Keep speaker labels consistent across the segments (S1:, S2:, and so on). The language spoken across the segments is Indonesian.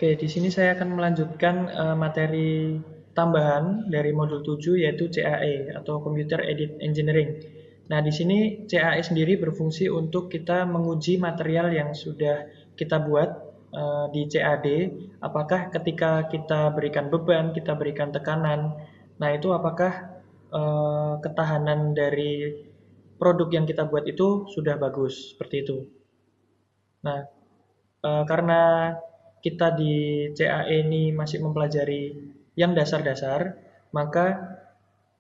S1: Oke, di sini saya akan melanjutkan materi tambahan dari modul 7 yaitu CAE atau Computer Aided Engineering. Nah, di sini CAE sendiri berfungsi untuk kita menguji material yang sudah kita buat di CAD, apakah ketika kita berikan beban, kita berikan tekanan, nah itu apakah ketahanan dari produk yang kita buat itu sudah bagus, seperti itu. Nah, karena kita di CAE ini masih mempelajari yang dasar-dasar, maka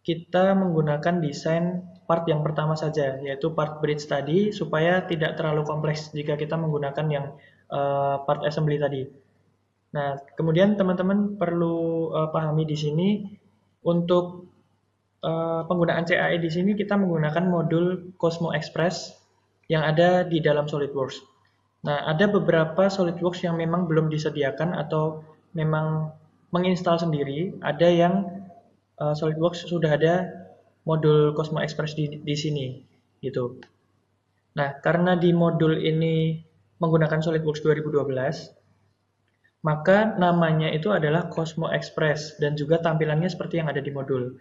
S1: kita menggunakan desain part yang pertama saja, yaitu part bridge tadi, supaya tidak terlalu kompleks jika kita menggunakan yang part assembly tadi. Nah, kemudian teman-teman perlu pahami di sini untuk penggunaan CAE di sini kita menggunakan modul Cosmo Express yang ada di dalam SolidWorks. Nah, ada beberapa SolidWorks yang memang belum disediakan atau memang menginstal sendiri. Ada yang SolidWorks sudah ada modul Cosmo Express di sini, gitu. Nah, karena di modul ini menggunakan SolidWorks 2012, maka namanya itu adalah Cosmo Express dan juga tampilannya seperti yang ada di modul.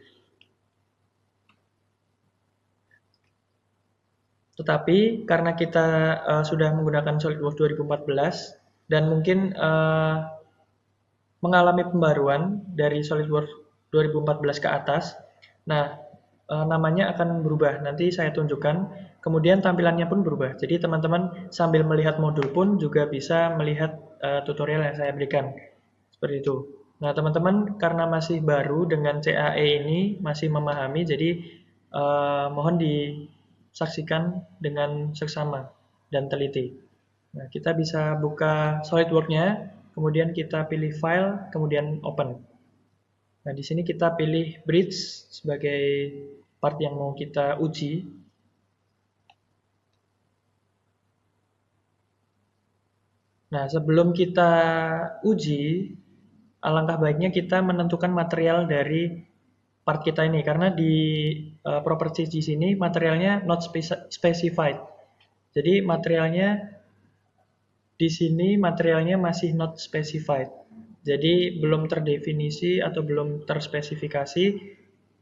S1: Tetapi karena kita sudah menggunakan SolidWorks 2014 dan mungkin mengalami pembaruan dari SolidWorks 2014 ke atas, nah namanya akan berubah. Nanti saya tunjukkan. Kemudian tampilannya pun berubah. Jadi teman-teman sambil melihat modul pun juga bisa melihat tutorial yang saya berikan. Seperti itu. Nah teman-teman karena masih baru dengan CAE ini, masih memahami, jadi mohon disaksikan dengan seksama dan teliti. Nah, kita bisa buka SolidWorks-nya, kemudian kita pilih file, kemudian open. Nah, di sini kita pilih bridge sebagai part yang mau kita uji. Nah, sebelum kita uji, alangkah baiknya kita menentukan material dari part kita ini karena di properties di sini materialnya not specified. Jadi materialnya di sini materialnya masih not specified. Jadi belum terdefinisi atau belum terspesifikasi,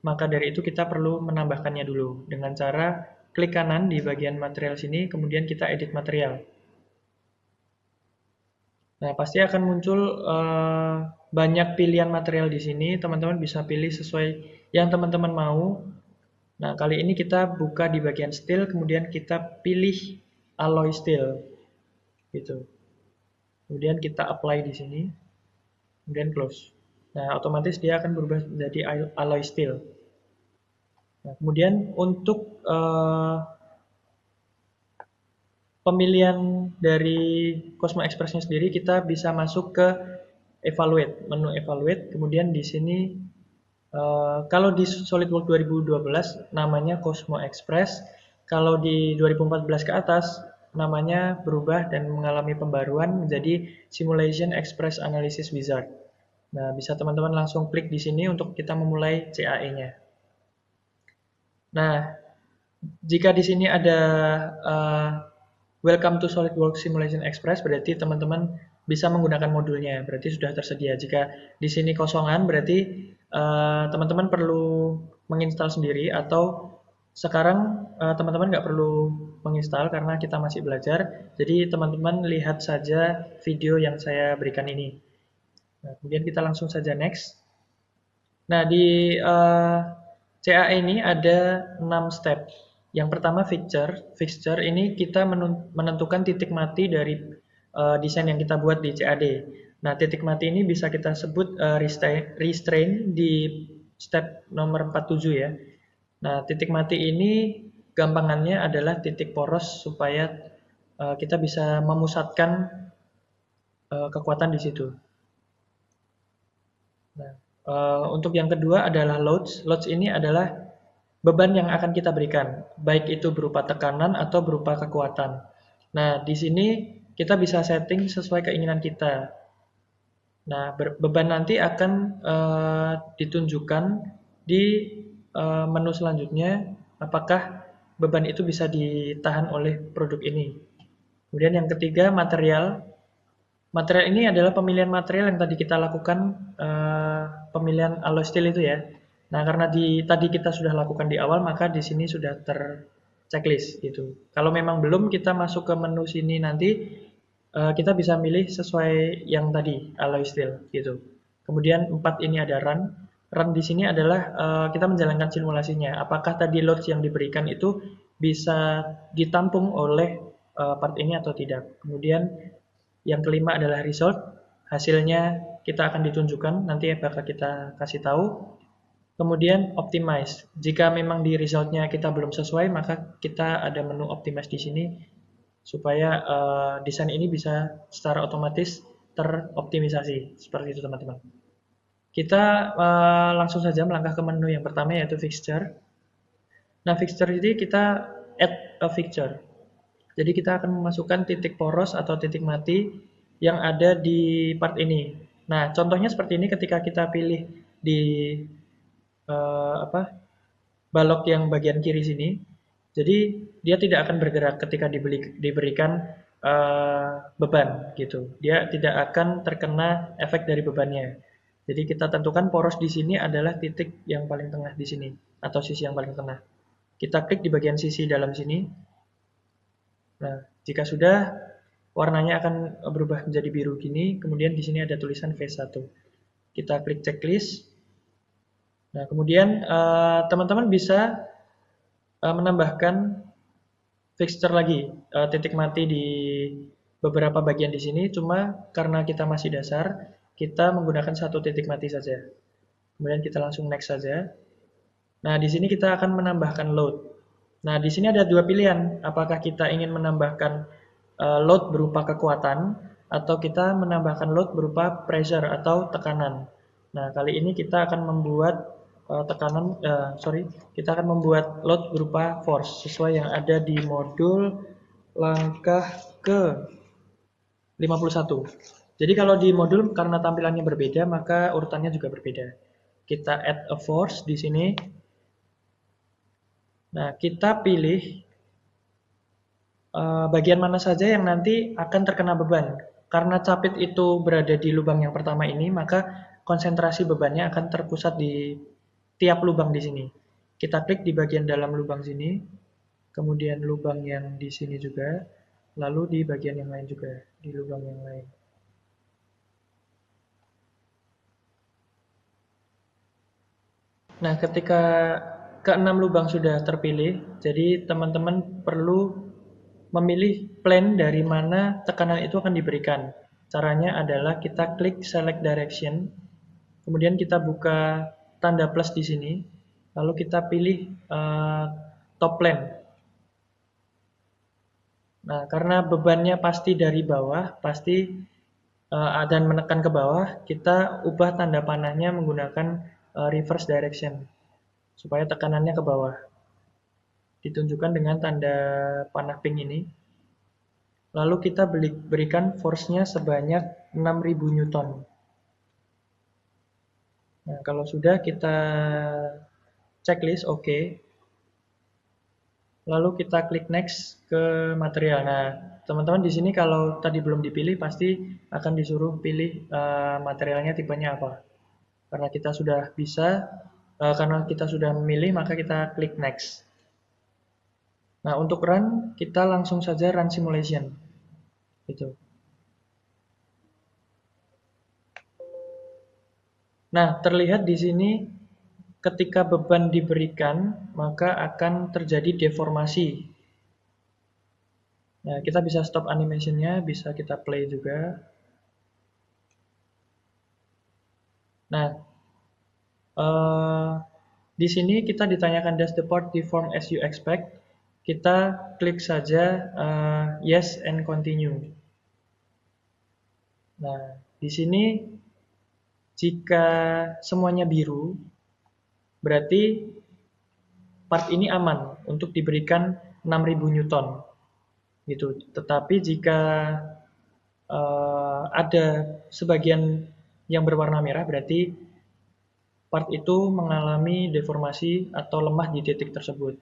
S1: maka dari itu kita perlu menambahkannya dulu dengan cara klik kanan di bagian material sini, kemudian kita edit material. Nah, pasti akan muncul banyak pilihan material di sini. Teman-teman bisa pilih sesuai yang teman-teman mau. Nah, kali ini kita buka di bagian steel, kemudian kita pilih alloy steel. Gitu. Kemudian kita apply di sini, kemudian close. Nah, otomatis dia akan berubah menjadi alloy steel. Nah, kemudian untuk pemilihan dari Cosmo Express-nya sendiri kita bisa masuk ke evaluate, menu evaluate, kemudian di sini kalau di SolidWorks 2012 namanya Cosmo Express, kalau di 2014 ke atas namanya berubah dan mengalami pembaruan menjadi Simulation Express Analysis Wizard. Nah, bisa teman-teman langsung klik di sini untuk kita memulai CAE-nya. Nah, jika di sini ada Welcome to SolidWorks Simulation Express, berarti teman-teman bisa menggunakan modulnya, berarti sudah tersedia. Jika di sini kosongan, berarti teman-teman perlu menginstal sendiri atau sekarang teman-teman nggak perlu menginstal karena kita masih belajar. Jadi teman-teman lihat saja video yang saya berikan ini. Nah, kemudian kita langsung saja next. Nah, di CAE ini ada 6 step. Yang pertama fixture. Fixture ini kita menentukan titik mati dari desain yang kita buat di CAD. Nah, titik mati ini bisa kita sebut restrain di step nomor 47 ya. Nah, titik mati ini gampangannya adalah titik poros supaya kita bisa memusatkan kekuatan di situ. Nah, untuk yang kedua adalah loads. Loads ini adalah beban yang akan kita berikan, baik itu berupa tekanan atau berupa kekuatan. Nah, di sini kita bisa setting sesuai keinginan kita. Nah, beban nanti akan ditunjukkan di menu selanjutnya, apakah beban itu bisa ditahan oleh produk ini. Kemudian yang ketiga, material. Material ini adalah pemilihan material yang tadi kita lakukan, pemilihan alloy steel itu ya. Nah, karena tadi kita sudah lakukan di awal, maka di sini sudah checklist gitu. Kalau memang belum, kita masuk ke menu sini nanti, kita bisa milih sesuai yang tadi, alloy steel gitu. Kemudian 4 ini ada run. Run di sini adalah kita menjalankan simulasinya. Apakah tadi loads yang diberikan itu bisa ditampung oleh part ini atau tidak. Kemudian yang kelima adalah result. Hasilnya kita akan ditunjukkan, nanti bakal kita kasih tahu. Kemudian optimize. Jika memang di resultnya kita belum sesuai, maka kita ada menu optimize di sini supaya desain ini bisa secara otomatis teroptimisasi. Seperti itu teman-teman. Kita langsung saja melangkah ke menu yang pertama yaitu fixture. Nah, fixture ini kita add a fixture. Jadi kita akan memasukkan titik poros atau titik mati yang ada di part ini. Nah, contohnya seperti ini ketika kita pilih di balok yang bagian kiri sini. Jadi dia tidak akan bergerak ketika diberikan beban gitu. Dia tidak akan terkena efek dari bebannya. Jadi kita tentukan poros di sini adalah titik yang paling tengah di sini atau sisi yang paling tengah. Kita klik di bagian sisi dalam sini. Nah, jika sudah warnanya akan berubah menjadi biru gini, kemudian di sini ada tulisan phase 1. Kita klik checklist. Nah, kemudian teman-teman bisa menambahkan fixture lagi, titik mati di beberapa bagian di sini, cuma karena kita masih dasar, kita menggunakan satu titik mati saja. Kemudian kita langsung next saja. Nah, di sini kita akan menambahkan load. Nah, di sini ada dua pilihan, apakah kita ingin menambahkan load berupa kekuatan, atau kita menambahkan load berupa pressure atau tekanan. Nah, kali ini kita akan membuat kita akan membuat load berupa force sesuai yang ada di modul langkah ke 51. Jadi kalau di modul karena tampilannya berbeda, maka urutannya juga berbeda. Kita add a force di sini. Nah, kita pilih bagian mana saja yang nanti akan terkena beban. Karena capit itu berada di lubang yang pertama ini, maka konsentrasi bebannya akan terpusat di tiap lubang di sini. Kita klik di bagian dalam lubang sini, kemudian lubang yang di sini juga, lalu di bagian yang lain juga, di lubang yang lain. Nah, ketika ke-6 lubang sudah terpilih, jadi teman-teman perlu memilih plane dari mana tekanan itu akan diberikan. Caranya adalah kita klik select direction, kemudian kita buka tanda plus di sini, lalu kita pilih top plane. Nah, karena bebannya pasti dari bawah, pasti dan menekan ke bawah, kita ubah tanda panahnya menggunakan reverse direction supaya tekanannya ke bawah. Ditunjukkan dengan tanda panah pink ini. Lalu kita berikan force-nya sebanyak 6000 Newton. Nah, kalau sudah kita checklist oke. Lalu kita klik next ke material. Nah, teman-teman di sini kalau tadi belum dipilih pasti akan disuruh pilih materialnya tipenya apa. Karena kita sudah bisa, karena kita sudah memilih maka kita klik next. Nah, untuk run kita langsung saja run simulation. Gitu. Nah, terlihat di sini ketika beban diberikan, maka akan terjadi deformasi. Nah, kita bisa stop animation-nya, bisa kita play juga. Nah, di sini kita ditanyakan does the part deform as you expect? Kita klik saja yes and continue. Nah, di sini jika semuanya biru, berarti part ini aman untuk diberikan 6000 Newton. Gitu. Tetapi jika ada sebagian yang berwarna merah, berarti part itu mengalami deformasi atau lemah di titik tersebut.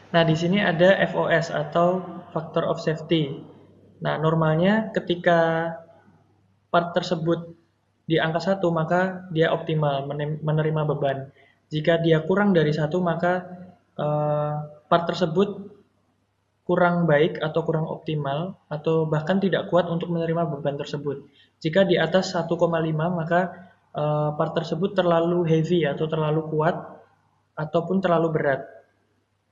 S1: Nah, di sini ada FOS atau Factor of Safety. Nah, normalnya ketika part tersebut di angka 1, maka dia optimal menerima beban. Jika dia kurang dari 1, maka part tersebut kurang baik atau kurang optimal atau bahkan tidak kuat untuk menerima beban tersebut. Jika di atas 1,5, maka part tersebut terlalu heavy atau terlalu kuat ataupun terlalu berat.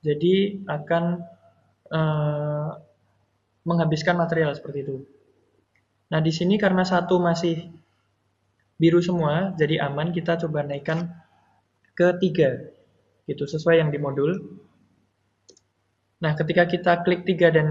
S1: Jadi akan menghabiskan material seperti itu. Nah, di sini karena 1 masih biru semua, jadi aman, kita coba naikkan ke 3. Gitu, sesuai yang di modul. Nah, ketika kita klik 3 dan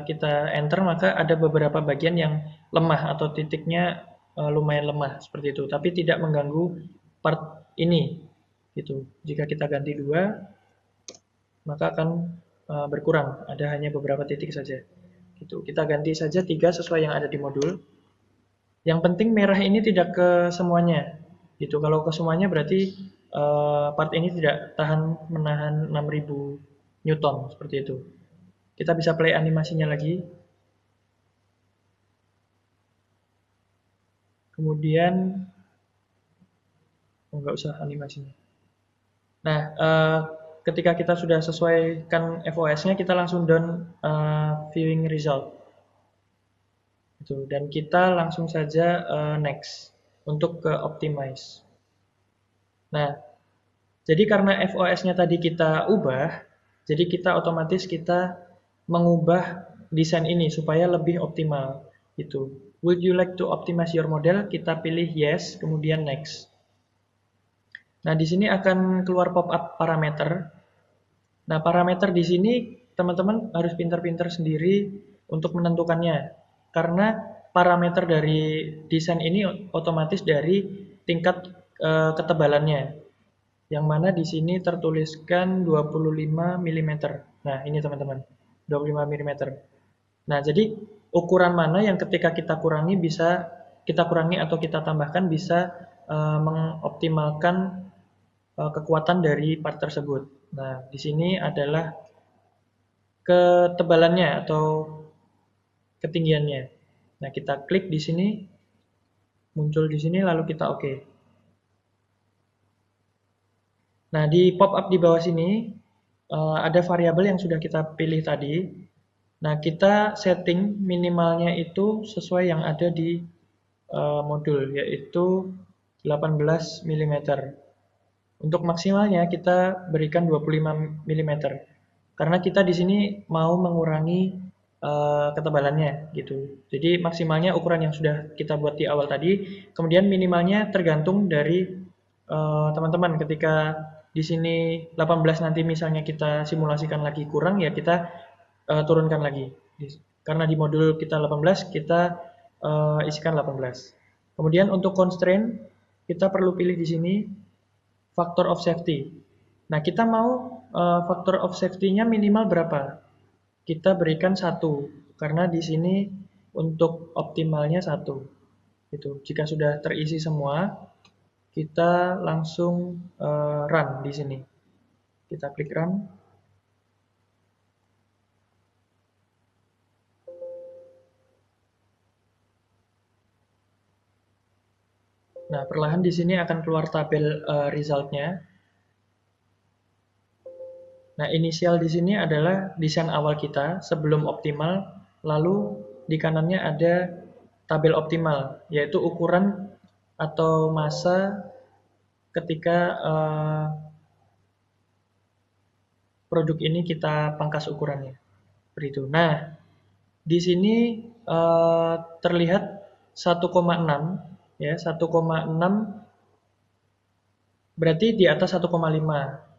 S1: kita enter, maka ada beberapa bagian yang lemah atau titiknya lumayan lemah seperti itu, tapi tidak mengganggu part ini. Gitu. Jika kita ganti 2, maka akan berkurang, ada hanya beberapa titik saja. Gitu. Kita ganti saja 3 sesuai yang ada di modul. Yang penting merah ini tidak ke semuanya. Gitu. Kalau ke semuanya berarti part ini tidak menahan 6000 Newton seperti itu. Kita bisa play animasinya lagi. Kemudian nggak usah animasinya. Nah, ketika kita sudah sesuaikan FOS-nya, kita langsung down viewing result. Gitu. Dan kita langsung saja next untuk ke optimize. Nah, jadi karena FOS-nya tadi kita ubah, jadi kita otomatis mengubah desain ini supaya lebih optimal. Gitu. Would you like to optimize your model? Kita pilih yes, kemudian next. Nah, di sini akan keluar pop-up parameter. Nah, parameter di sini teman-teman harus pintar-pintar sendiri untuk menentukannya. Karena parameter dari desain ini otomatis dari tingkat ketebalannya. Yang mana di sini tertuliskan 25 mm. Nah, ini teman-teman, 25 mm. Nah, jadi ukuran mana yang ketika kita kurangi atau kita tambahkan bisa mengoptimalkan kekuatan dari part tersebut. Nah, di sini adalah ketebalannya atau ketinggiannya. Nah, kita klik di sini, muncul di sini, lalu kita oke. Nah, di pop-up di bawah sini ada variabel yang sudah kita pilih tadi. Nah, kita setting minimalnya itu sesuai yang ada di modul, yaitu 18 mm. Untuk maksimalnya kita berikan 25 mm. Karena kita di sini mau mengurangi ketebalannya gitu. Jadi maksimalnya ukuran yang sudah kita buat di awal tadi, kemudian minimalnya tergantung dari teman-teman. Ketika di sini 18 nanti misalnya kita simulasikan lagi kurang, ya kita turunkan lagi. Karena di modul kita 18, kita isikan 18. Kemudian untuk constraint, kita perlu pilih di sini factor of safety. Nah, kita mau factor of safety-nya minimal berapa? Kita berikan 1, karena di sini untuk optimalnya 1. Gitu. Jika sudah terisi semua, kita langsung run di sini. Kita klik run. Nah, perlahan di sini akan keluar tabel result-nya. Nah, inisial di sini adalah desain awal kita sebelum optimal, lalu di kanannya ada tabel optimal, yaitu ukuran atau massa ketika produk ini kita pangkas ukurannya. Seperti itu. Nah, di sini terlihat 1,6 ya, 1,6 berarti di atas 1,5.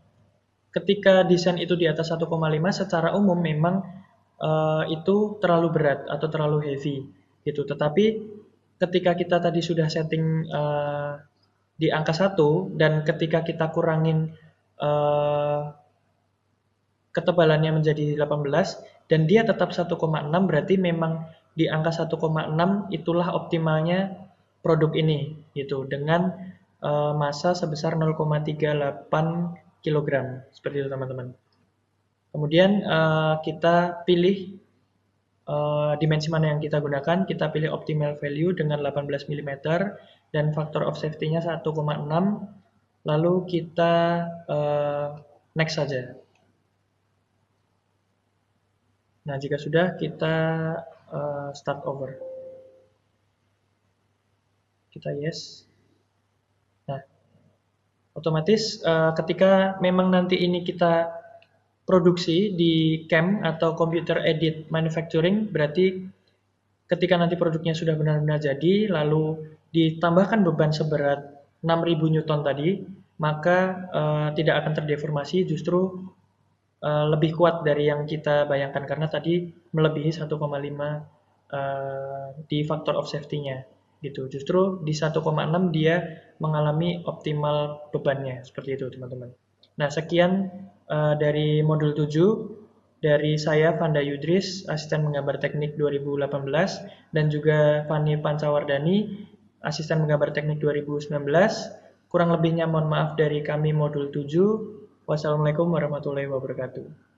S1: Ketika desain itu di atas 1,5 secara umum memang itu terlalu berat atau terlalu heavy gitu. Tetapi ketika kita tadi sudah setting di angka 1 dan ketika kita kurangin ketebalannya menjadi 18 dan dia tetap 1,6 berarti memang di angka 1,6 itulah optimalnya produk ini gitu dengan massa sebesar 0,38 kg seperti itu teman-teman. Kemudian kita pilih dimensi mana yang kita gunakan, kita pilih optimal value dengan 18 mm dan factor of safety-nya 1,6, lalu kita next saja. Nah, jika sudah, kita start over. Kita yes. Nah, otomatis ketika memang nanti ini kita produksi di CAM atau Computer Aided Manufacturing, berarti ketika nanti produknya sudah benar-benar jadi, lalu ditambahkan beban seberat 6.000 Newton tadi, maka tidak akan terdeformasi, justru lebih kuat dari yang kita bayangkan karena tadi melebihi 1,5 di factor of safety-nya. Gitu. Justru di 1,6 dia mengalami optimal bebannya, seperti itu teman-teman. Nah, sekian dari modul 7 dari saya Vanda Yudris, asisten menggambar teknik 2018 dan juga Fani Pancawardani, asisten menggambar teknik 2019. Kurang lebihnya mohon maaf dari kami modul 7. Wassalamualaikum warahmatullahi wabarakatuh.